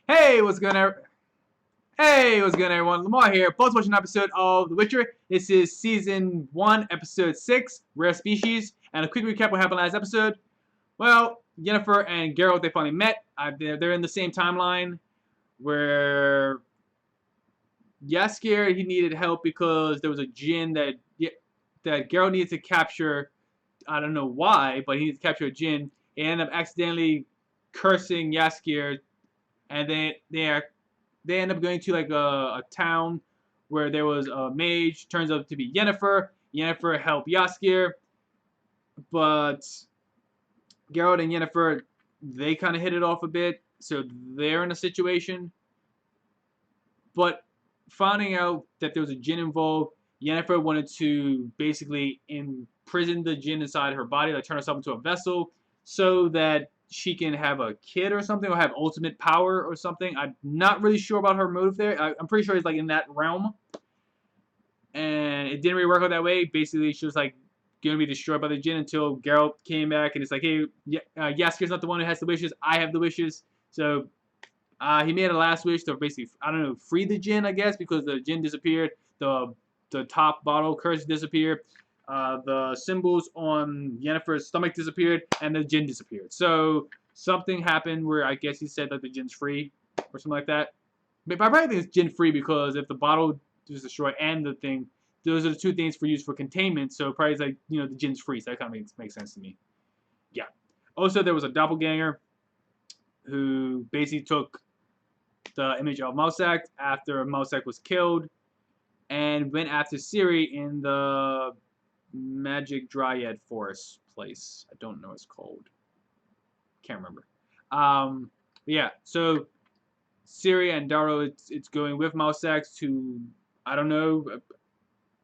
Hey, what's going on? Hey, what's going on, everyone? Lamar here. Both watching an episode of The Witcher. This is season 1, episode 6, Rare Species. And a quick recap what happened last episode. Well, Yennefer and Geralt, they finally met. They're in the same timeline where Jaskier, he needed help because there was a djinn that Geralt needed to capture. I don't know why, but he needed to capture a djinn. He ended up accidentally cursing Jaskier, and they end up going to like a town where there was a mage. Turns out to be Yennefer. Yennefer helped Jaskier, but Geralt and Yennefer, they kind of hit it off a bit, so they're in a situation. But finding out that there was a djinn involved, Yennefer wanted to basically imprison the djinn inside her body, like turn herself into a vessel, so that she can have a kid or something, or have ultimate power or something. I'm not really sure about her motive there. I'm pretty sure it's like in that realm. And it didn't really work out that way. Basically, she was like going to be destroyed by the djinn until Geralt came back, and it's like, hey, Jaskier's not the one who has the wishes. I have the wishes. So he made a last wish to basically, I don't know, free the djinn, I guess, because the djinn disappeared. The top bottle curse disappeared. The symbols on Yennefer's stomach disappeared, and the djinn disappeared. So something happened where I guess he said that the djinn's free, or something like that. But I probably think it's djinn free because if the bottle was destroyed and the thing, those are the two things for use for containment. So probably it's like, you know, the djinn's free. So that kind of makes sense to me. Yeah. Also, there was a doppelganger who basically took the image of Mousak after Mousak was killed, and went after Ciri in the Magic Dryad Forest place. I don't know what it's called. Can't remember. Yeah, so Ciri and Darrow, it's going with Mousak to, I don't know,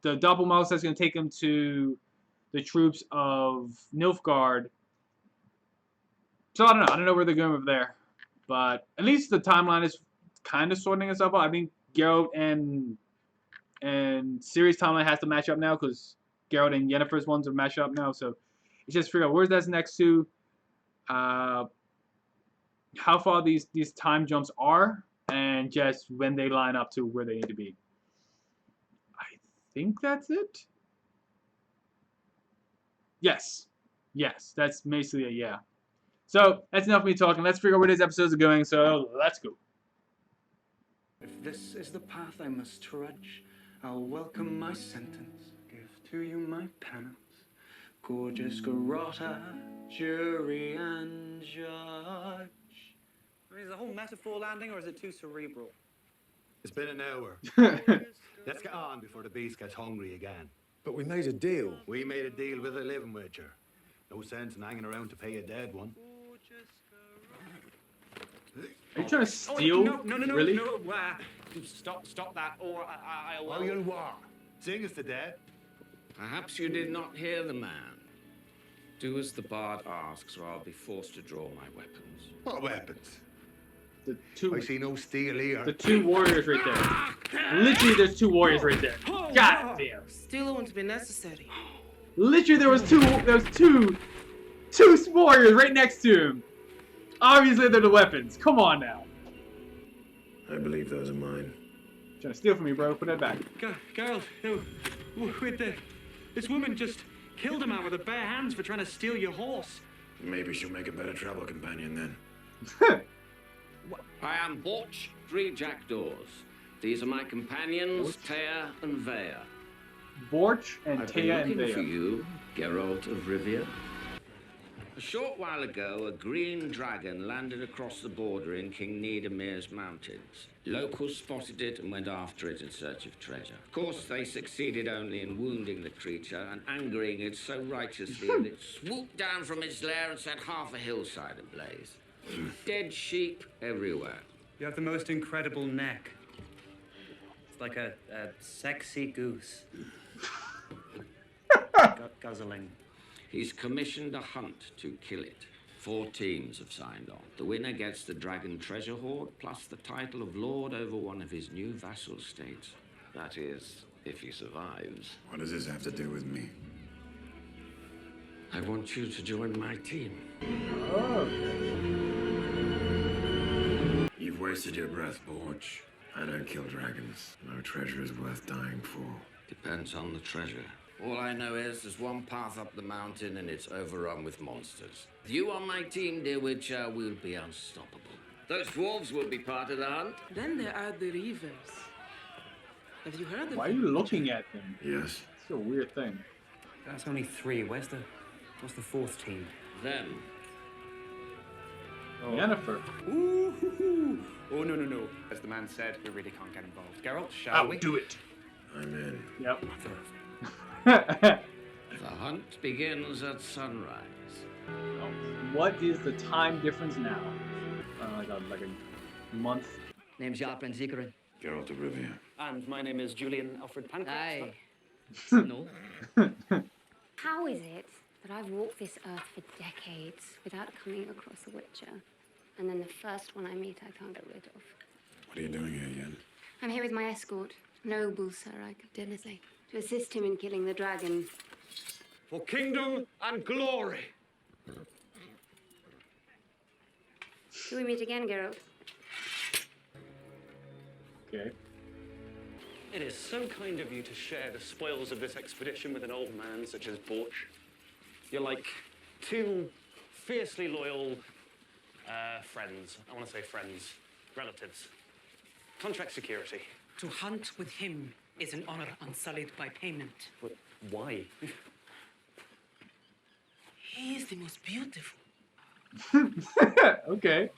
the double Mousak's going to take him to the troops of Nilfgaard. So I don't know where they're going with there. But at least the timeline is kind of sorting itself out. I mean, Geralt and Ciri's timeline has to match up now because Geralt and Yennefer's ones are matched up now. So it's just figure out where's that next to, how far these time jumps are, and just when they line up to where they need to be. I think that's it. Yes, that's basically a yeah. So that's enough of me talking. Let's figure out where these episodes are going. So let's go. If this is the path I must trudge, I'll welcome my sentence, give to you my penance. Gorgeous garrotter, jury and judge. I mean, is the whole metaphor landing, or is it too cerebral? It's been an hour. Let's get on before the beast gets hungry again. But we made a deal. We made a deal with a living witcher. No sense in hanging around to pay a dead one. Are you trying to steal? No, Really? no. Stop that, or I will. Oh, you'll what? Sing us to death. Perhaps you did not hear the man. Do as the bard asks, or I'll be forced to draw my weapons. What weapons? The two. I see no steel here. The two warriors right there. Literally, there's two warriors right there. God damn. Still won't be necessary. Literally, there was two warriors right next to him. Obviously, they're the weapons. Come on now. I believe those are mine. Trying to steal from me, bro. Put that back. Geralt, no, this woman just killed a man with her bare hands for trying to steal your horse. Maybe she'll make a better travel companion then. I am Borch, 3 jackdaws. These are my companions, Thea and Vea. Borch and I've been Thea and looking for Vea. you, Geralt of Rivia. A short while ago, a green dragon landed across the border in King Nidamir's mountains. Locals spotted it and went after it in search of treasure. Of course, they succeeded only in wounding the creature and angering it so righteously that it swooped down from its lair and set half a hillside ablaze. Dead sheep everywhere. You have the most incredible neck. It's like a sexy goose. Guzzling. He's commissioned a hunt to kill it. 4 teams have signed on. The winner gets the dragon treasure hoard, plus the title of lord over one of his new vassal states. That is, if he survives. What does this have to do with me? I want you to join my team. Oh. You've wasted your breath, Borch. I don't kill dragons. No treasure is worth dying for. Depends on the treasure. All I know is there's one path up the mountain and it's overrun with monsters. With you on my team, dear Witcher, we'll be unstoppable. Those dwarves will be part of the hunt. Then there are the reavers. Have you heard of Why are them? you looking at them? Yes. It's a weird thing. That's only 3. What's the 4th team? Them. Yennefer. Ooh. Oh, no. As the man said, we really can't get involved. Geralt, shall we? Do it. I'm in. Yep. The hunt begins at sunrise. What is the time difference now? Like a month. Name's Jarpin Zikarin. Geralt of Rivia. And my name is Julian Alfred Pancake. Aye. No. How is it that I've walked this earth for decades without coming across a Witcher, and then the first one I meet I can't get rid of? What are you doing here, Yen? I'm here with my escort, noble Sir of Denizli, to assist him in killing the dragon. For kingdom and glory. Till we meet again, Geralt. Okay. It is so kind of you to share the spoils of this expedition with an old man such as Borch. You're like 2 fiercely loyal friends. I want to say friends, relatives. Contract security. To hunt with him is an honor unsullied by payment. But why? He is the most beautiful. Okay.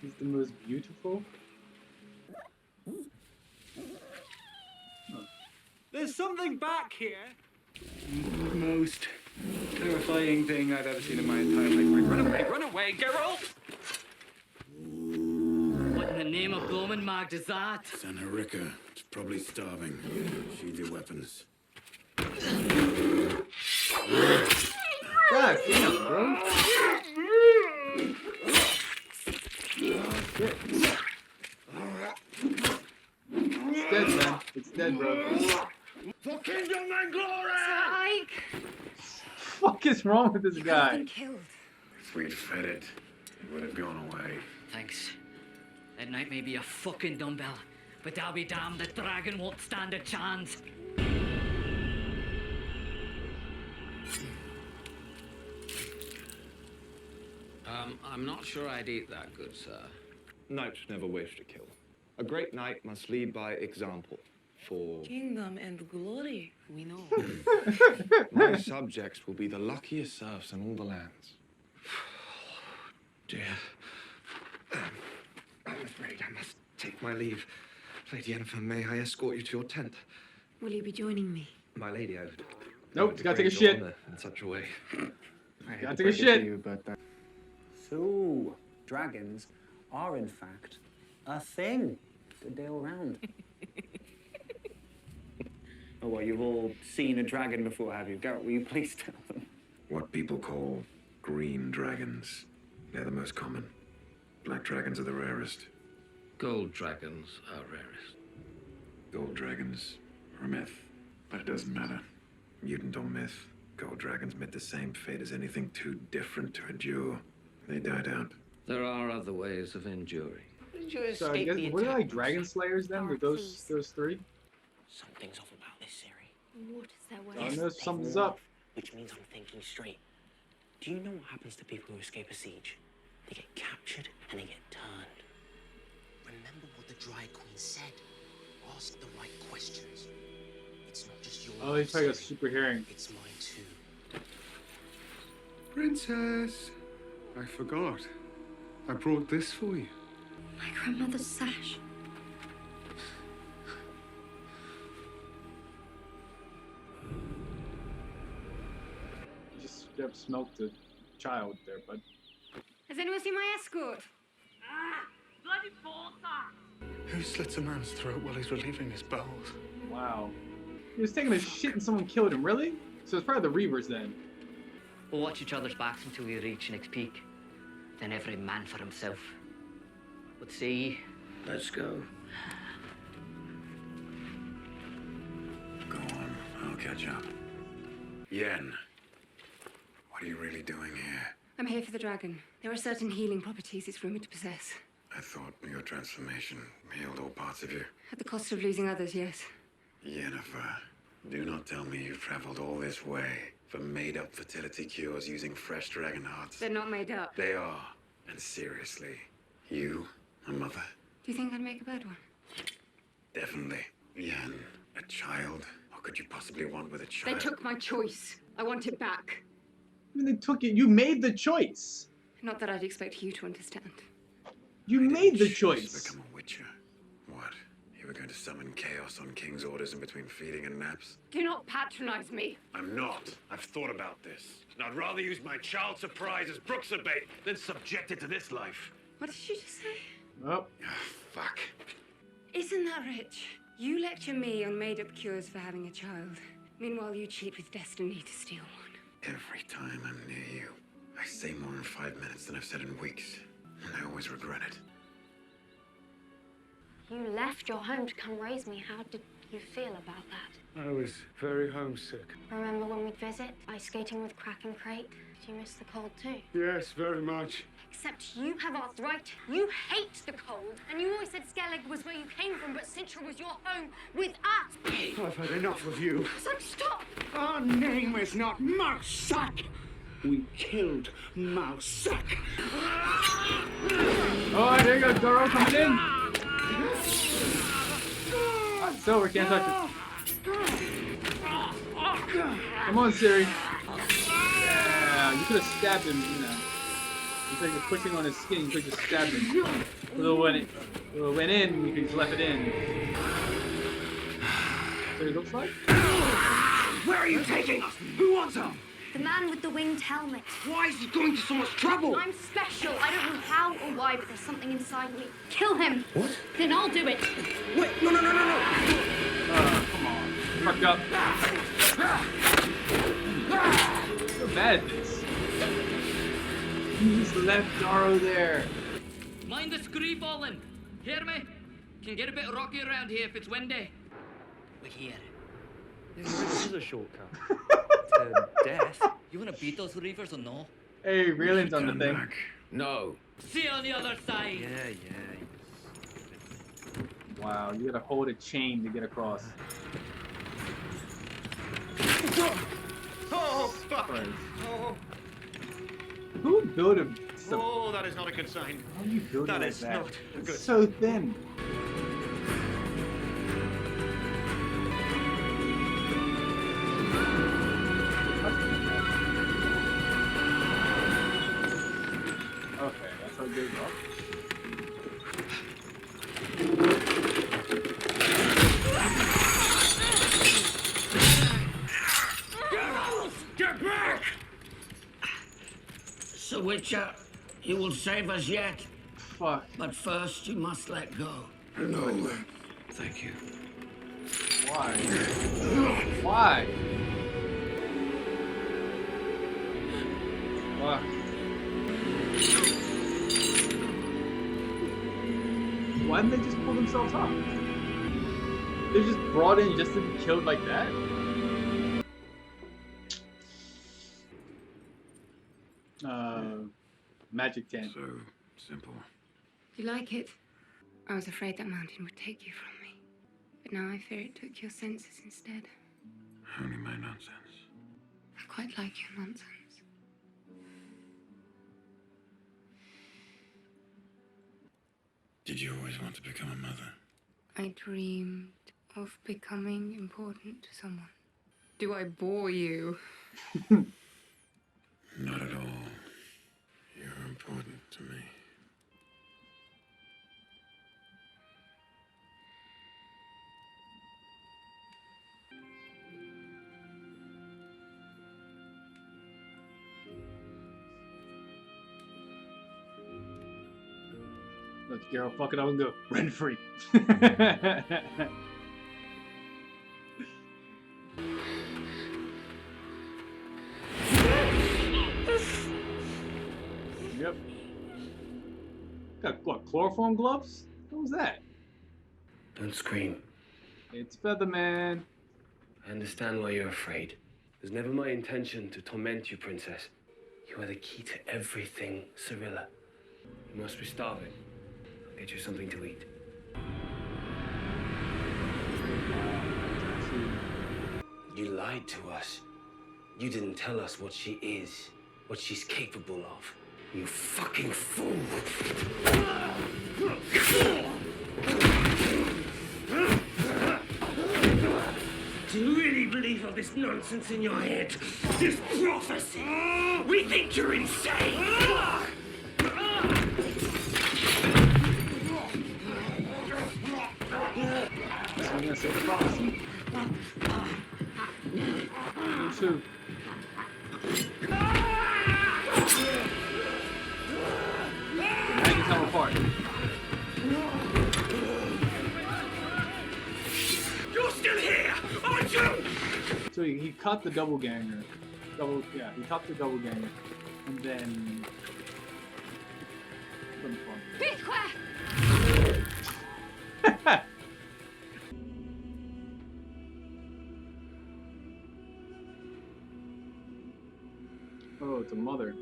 He's the most beautiful. There's something back here. Most terrifying thing I've ever seen in my entire life. Run away, Geralt! What in the name of Blomin Mag is that? Sanharika. It's probably starving. Sheathe your weapons. God damn, bro. It's dead, man. It's dead, bro. For kingdom and glory! Ike! Fuck is wrong with this I've guy? been killed. If we'd fed it, it would have gone away. Thanks. That night may be a fucking dumbbell, but I'll be damned, the dragon won't stand a chance. I'm not sure I'd eat that, good sir. Knights never wish to kill. A great knight must lead by example. For Kingdom and glory, we know. my subjects will be the luckiest serfs in all the lands. Dear, I'm afraid I must take my leave. Lady Yennefer, may I escort you to your tent? Will you be joining me? My lady, I would. Nope, would gotta take a degrade your shit. honor in such a way. Gotta take a shit. So, dragons are in fact a thing. Good day all round. Oh, well, you've all seen a dragon before, have you? Geralt, will you please tell them? What people call green dragons. They're the most common. Black dragons are the rarest. Gold dragons are rarest. Gold dragons are a myth. But it doesn't matter. Mutant or myth, gold dragons met the same fate as anything too different to endure. They died out. There are other ways of enduring. So I guess, what are like dragon slayers then? Were those 3? Something's off about this, Ciri. What is their way? I know something's up. Which means I'm thinking straight. Do you know what happens to people who escape a siege? They get captured and they get turned. Remember what the Dry Queen said. Ask the right questions. It's not just your Oh, he's probably got Ciri. super hearing. It's mine too. Princess, I forgot. I brought this for you. My grandmother's sash. You just straight up smoked the child there, bud. Has anyone seen my escort? Who slits a man's throat while he's relieving his bowels? Wow. He was taking a shit and someone killed him, really? So it's probably the Reavers then. We'll watch each other's backs until we reach next peak. Then every man for himself. What say ye? Let's go. Go on, I'll catch up. Yen, what are you really doing here? I'm here for the dragon. There are certain healing properties it's rumored to possess. I thought your transformation healed all parts of you. At the cost of losing others, yes. Yennefer, do not tell me you've traveled all this way for made-up fertility cures using fresh dragon hearts. They're not made up. They are. And seriously, you, a mother? Do you think I'd make a bad one? Definitely. Yen, a child? What could you possibly want with a They child? took my choice. I want it back. I mean, they took it. You made the choice. Not that I'd expect you to understand. You I made didn't the choose choice. to become a witcher. What? You were going to summon chaos on King's orders in between feeding and naps? Do not patronize me. I'm not. I've thought about this. And I'd rather use my child surprise as Brooks bait than subject it to this life. What did you just say? Oh. Fuck. Isn't that rich? You lecture me on made-up cures for having a child. Meanwhile, you cheat with destiny to steal one. Every time I'm near you, I say more in 5 minutes than I've said in weeks. And I always regret it. You left your home to come raise me. How did you feel about that? I was very homesick. Remember when we'd visit? Ice skating with Crack and Crate? Did you miss the cold too? Yes, very much. Except you have arthritis. You hate the cold. And you always said Skellig was where you came from, but Sintra was your home with us. I've had enough of you. So stop! Our name is not Mousesack. We killed Mousesack. Oh, there you go, Doro coming in. Silver, can't touch it. Come on, Ciri. Yeah, you could have stabbed him, you know. Instead of pushing on his skin, you could have just stabbed him. When it went in, you could just left it in. That's what it looks like? Where are you taking us? Who wants him? The man with the winged helmet. Why is he going to so much trouble? I'm special. I don't know how or why, but there's something inside me. Kill him. What? Then I'll do it. Wait, no. Come on. Fucked up. So bad at this. You just left Daro there. Mind the scree falling. Hear me? Can get a bit rocky around here if it's windy. We hear. Yeah, this is a shortcut. To death. You wanna beat those reavers or no? Hey, Reelin's on the thing. Back. No. See you on the other side. Yeah. Wow, you gotta hold a chain to get across. Oh, fuck! Christ. Oh, Who built a... oh, that is not a good sign. How do you build it That like is that? not It's good. so thin. Okay, that's how it goes up. Get back! Sir Witcher, you will save us yet. Fuck. But first, you must let go. No. Thank you. Why? Why? Fuck. Why didn't they just pull themselves up? They just brought in just to be killed like that? Magic 10. So simple. You like it? I was afraid that mountain would take you from me. But now I fear it took your senses instead. Only my nonsense. I quite like your nonsense. Did you always want to become a mother? I dreamed of becoming important to someone. Do I bore you? Not at all. You're important to me. Let's Geralt fuck it up and go. Rent free. Yep. Got what, chloroform gloves? What was that? Don't scream. It's Featherman. I understand why you're afraid. It was never my intention to torment you, Princess. You You are the key to everything, Cirilla. You must be starving. I'll get you something to eat. You lied to us. You didn't tell us what she is, what she's capable of. You fucking fool! Do you really believe all this nonsense in your head? This prophecy? We think you're insane! I'm gonna say the prophecy. Me too. Now you can tell them apart. You're still here, aren't you? So he caught the double ganger. He caught the double ganger. And then... Be quiet! Oh, it's a mother.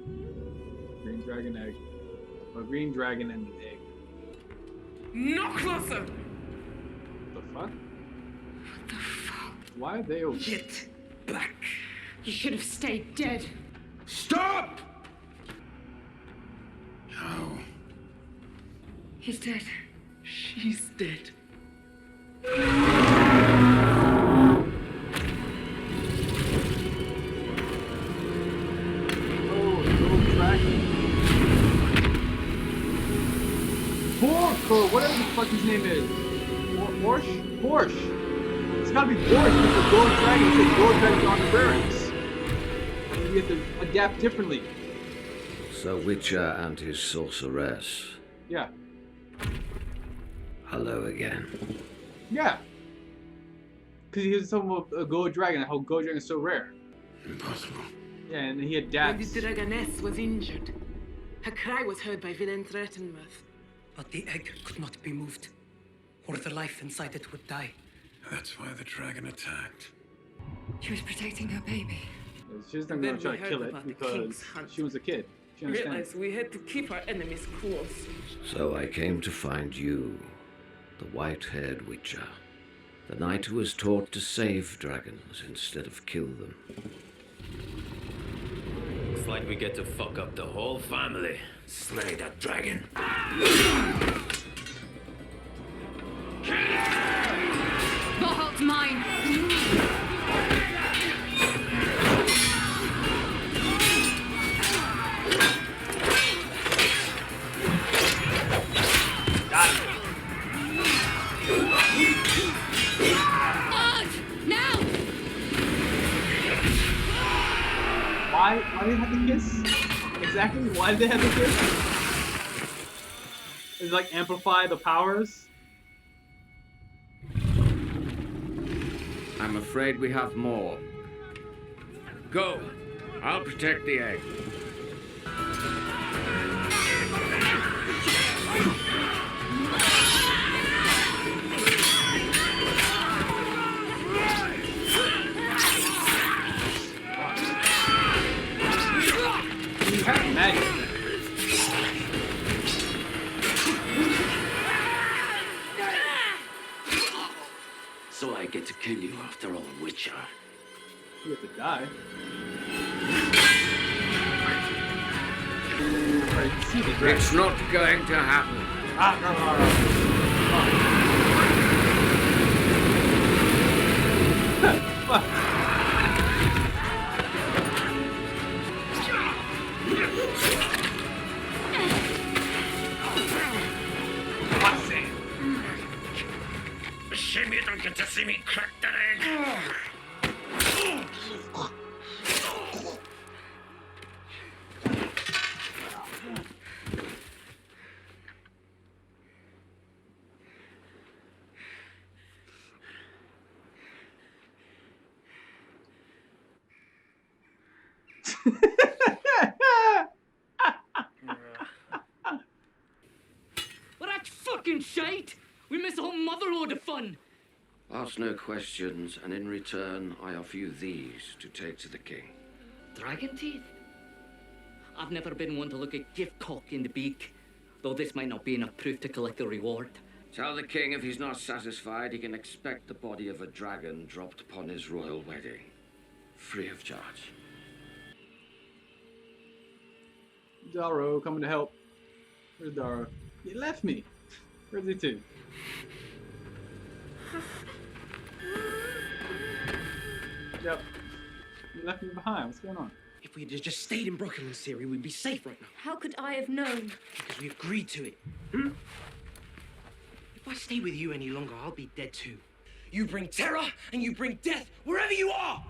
Green dragon egg. Or green dragon and an egg. No closer! What the fuck? What the fuck? Why are they over? Get back. You should have stayed dead. Stop! How? He's dead. She's dead. Or whatever the fuck his name is. Porsche? Porsche. It's gotta be Porsche because the gold dragon is a gold dragon on the barracks. You have to adapt differently. So Witcher and his sorceress. Yeah. Hello again. Yeah. Because he was talking about a gold dragon, how gold dragon is so rare. Impossible. Yeah, and he When adapts. the dragoness was injured, her cry was heard by Villain Threatenworth. But the egg could not be moved, or the life inside it would die. That's why the dragon attacked. She was protecting her baby. She was not And going then to try we to heard kill it about the because king's hunt. she was a kid. She understands. Realized we had to keep our enemies close. So I came to find you, the white-haired Witcher. The knight who was taught to save dragons instead of kill them. Looks like we get to fuck up the whole family. Slay that dragon. Valhalt's mine! Now! Why did they have the kiss? Exactly, why did they have the kiss? Is it like amplify the powers? I'm afraid we have more. Go. I'll protect the egg. You have magic. So I get to kill you after all, Witcher. You have to die. It's not going to happen. Shame you don't get to see me crack that egg. Well, that's fucking shite! We miss a whole motherload of fun! Ask no questions, and in return, I offer you these to take to the king. Dragon teeth? I've never been one to look a gift cock in the beak, though this might not be enough proof to collect a reward. Tell the king if he's not satisfied, he can expect the body of a dragon dropped upon his royal wedding. Free of charge. Darrow coming to help. Where's Darrow? He left me. Where's he to? Yep. You left me behind. What's going on? If we had just stayed in Brooklyn, Ciri, we'd be safe right now. How could I have known? Because we agreed to it. Hmm? If I stay with you any longer, I'll be dead too. You bring terror and you bring death wherever you are!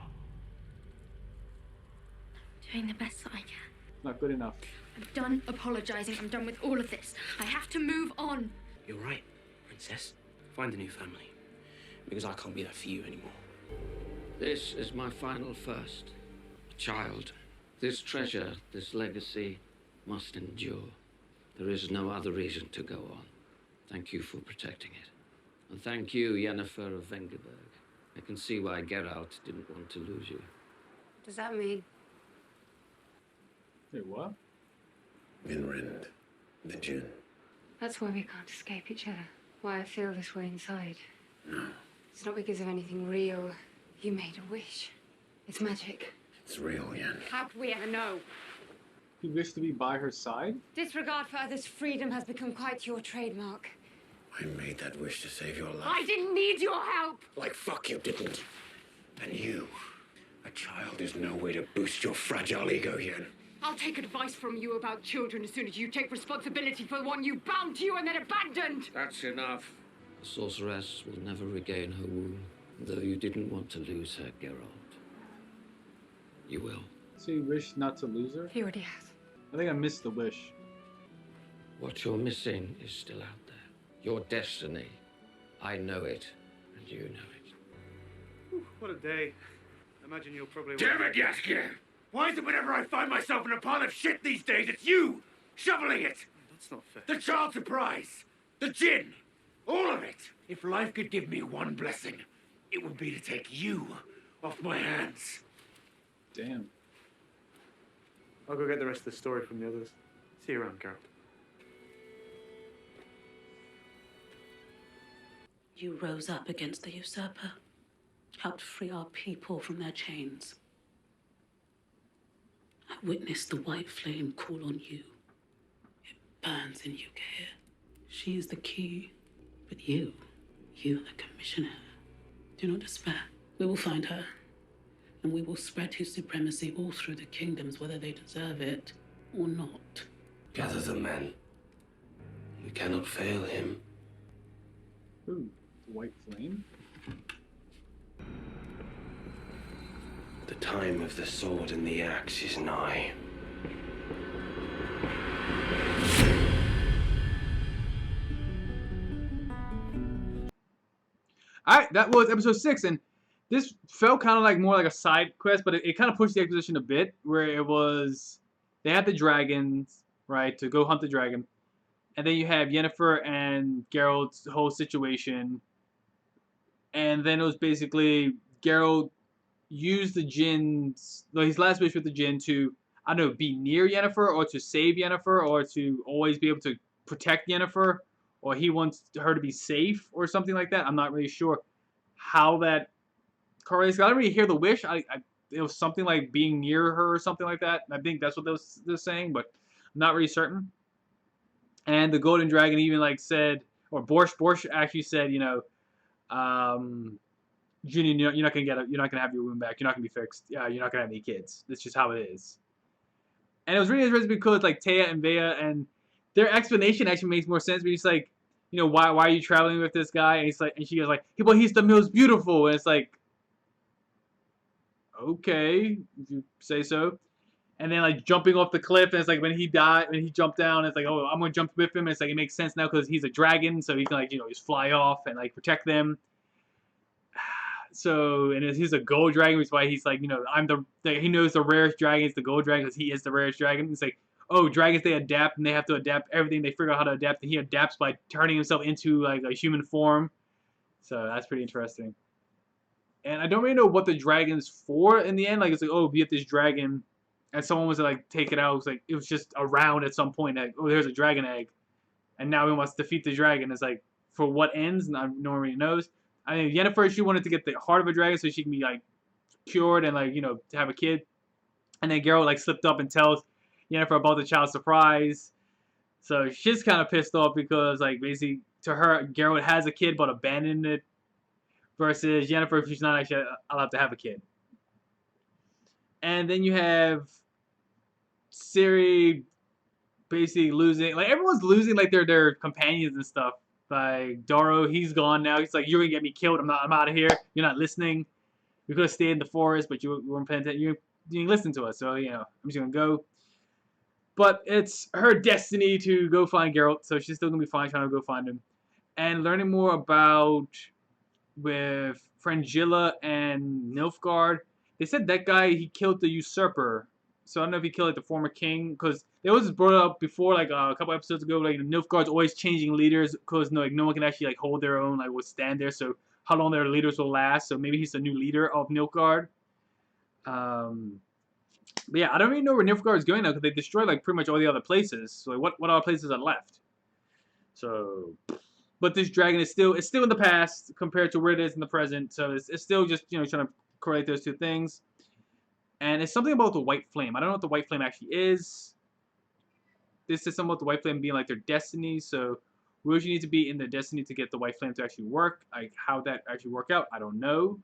Doing the best that I can. Not good enough. I'm done apologizing. I'm done with all of this. I have to move on. You're right, princess. Find a new family. Because I can't be there for you anymore. This is my final first. Child, this treasure, this legacy must endure. There is no other reason to go on. Thank you for protecting it. And thank you, Yennefer of Vengerberg. I can see why Geralt didn't want to lose you. What does that mean? Wait, what? Vinrind, the Djinn. That's why we can't escape each other. Why I feel this way inside. No, It's not because of anything real. You made a wish. It's magic. it's real, Yen. How could we ever know? You wish to be by her side? Disregard for others' freedom has become quite your trademark. I made that wish to save your life. I didn't need your help! Like fuck you didn't. And you, a child is no way to boost your fragile ego, Yen. I'll take advice from you about children as soon as you take responsibility for the one you bound to you and then abandoned! That's enough. The sorceress will never regain her womb, though you didn't want to lose her, Geralt. You will. So you wish not to lose her? He already has. I think I missed the wish. What you're missing is still out there. Your destiny. I know it, and you know it. Whew, what a day. Imagine you'll probably... Damn it, Yaskier! Why is it whenever I find myself in a pile of shit these days, it's you shoveling it? That's not fair. The child surprise, the gin, all of it. If life could give me one blessing, it would be to take you off my hands. Damn. I'll go get the rest of the story from the others. See you around, Geralt. You rose up against the usurper, helped free our people from their chains. I witnessed the white flame call on you. It burns in you, Geir. She is the key, but you are the commissioner. Do not despair. We will find her, and we will spread his supremacy all through the kingdoms, whether they deserve it or not. Gather the men. We cannot fail him. Ooh, white flame? The time of the sword and the axe is nigh. Alright, that was episode 6, and this felt kind of like more like a side quest, but it kind of pushed the exposition a bit, where it was, they had the dragons, right, to go hunt the dragon, and then you have Yennefer and Geralt's whole situation, and then it was basically Geralt used the djinn's, his last wish with the djinn to, I don't know, be near Yennefer, or to save Yennefer, or to always be able to protect Yennefer, or he wants her to be safe, or something like that. I'm not really sure how that correlates. I didn't really hear the wish. It was something like being near her or something like that. I think that's what they're saying, but I'm not really certain. And the golden dragon even like said, or Borsch actually said, you know, Junior, you're not gonna have your womb back. You're not gonna be fixed. Yeah, you're not gonna have any kids. That's just how it is. And it was really interesting because like Taya and Bea and their explanation actually makes more sense. But he's like, you know, why are you traveling with this guy? And he's like, and she goes like, well, he's the most beautiful. And it's like, okay, if you say so. And then like jumping off the cliff, and it's like when he jumped down, it's like, oh, I'm gonna jump with him. And it's like it makes sense now because he's a dragon, so he can like, you know, just fly off and like protect them. So, and he's a gold dragon, which is why he's like, you know, he knows the rarest dragon is the gold dragon because he is the rarest dragon. It's like, oh, dragons, they adapt, and they have to adapt everything. They figure out how to adapt, and he adapts by turning himself into like a human form. So that's pretty interesting. And I don't really know what the dragon's for in the end. Like, it's like, oh, be at this dragon and someone was to, like, take it out. It was just around at some point. Like, oh, there's a dragon egg, and now we must defeat the dragon. It's like, for what ends? No one really knows. I mean, Yennefer, she wanted to get the heart of a dragon so she can be like cured and like to have a kid. And then Geralt like slipped up and tells Yennefer about the child's surprise. So she's kind of pissed off because like basically to her Geralt has a kid but abandoned it, versus Yennefer, she's not actually allowed to have a kid. And then you have Ciri basically losing, like everyone's losing like their companions and stuff. Like Doro, he's gone now. He's like, you're gonna get me killed. I'm out of here. You're not listening. We could have stayed in the forest, but you weren't paying attention. You didn't listen to us. So I'm just gonna go. But it's her destiny to go find Geralt, so she's still gonna be fine trying to go find him. And learning more about with Frangilla and Nilfgaard. They said that guy, he killed the usurper. So I don't know if he killed like the former king, because they always brought it up before, like a couple episodes ago, like Nilfgaard's always changing leaders because no one can actually like hold their own, like withstand there. So how long their leaders will last. So maybe he's the new leader of Nilfgaard. But yeah, I don't really know where Nilfgaard is going now because they destroyed like pretty much all the other places. So like, what other places are left? So, but this dragon is still in the past compared to where it is in the present. So it's still just trying to correlate those two things. And it's something about the white flame. I don't know what the white flame actually is. This is something about the white flame being like their destiny. So where would you need to be in the destiny to get the white flame to actually work? Like how that actually work out, I don't know.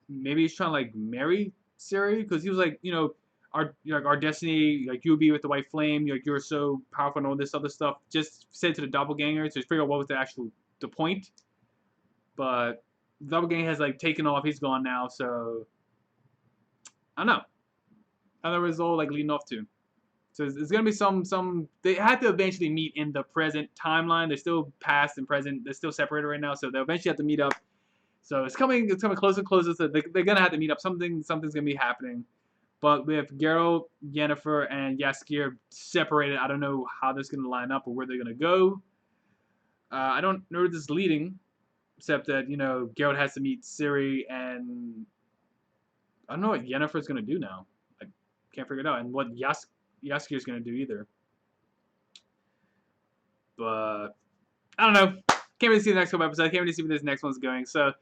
Maybe he's trying to like marry Ciri because he was like, our destiny, like you'll be with the white flame. You're so powerful and all this other stuff. Just said to the doppelganger to figure out what was the point. But the doppelganger has like taken off. He's gone now. So I don't know. I don't know where it's all like leading off to. So it's gonna be some. They had to eventually meet in the present timeline. They're still past and present. They're still separated right now. So they'll eventually have to meet up. So it's coming closer and closer. So they're gonna have to meet up. Something's gonna be happening. But with Geralt, Yennefer, and Jaskier separated, I don't know how this is gonna line up or where they're gonna go. I don't know where this is leading, except that Geralt has to meet Ciri, and I don't know what Yennefer's gonna do now. I can't figure it out, and what Jaskier's gonna do either. But I don't know. Can't really see the next couple episodes. Can't really see where this next one's going. So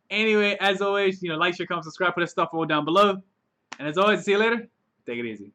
anyway, as always, like, share, comment, subscribe, put that stuff all down below. And as always, see you later. Take it easy.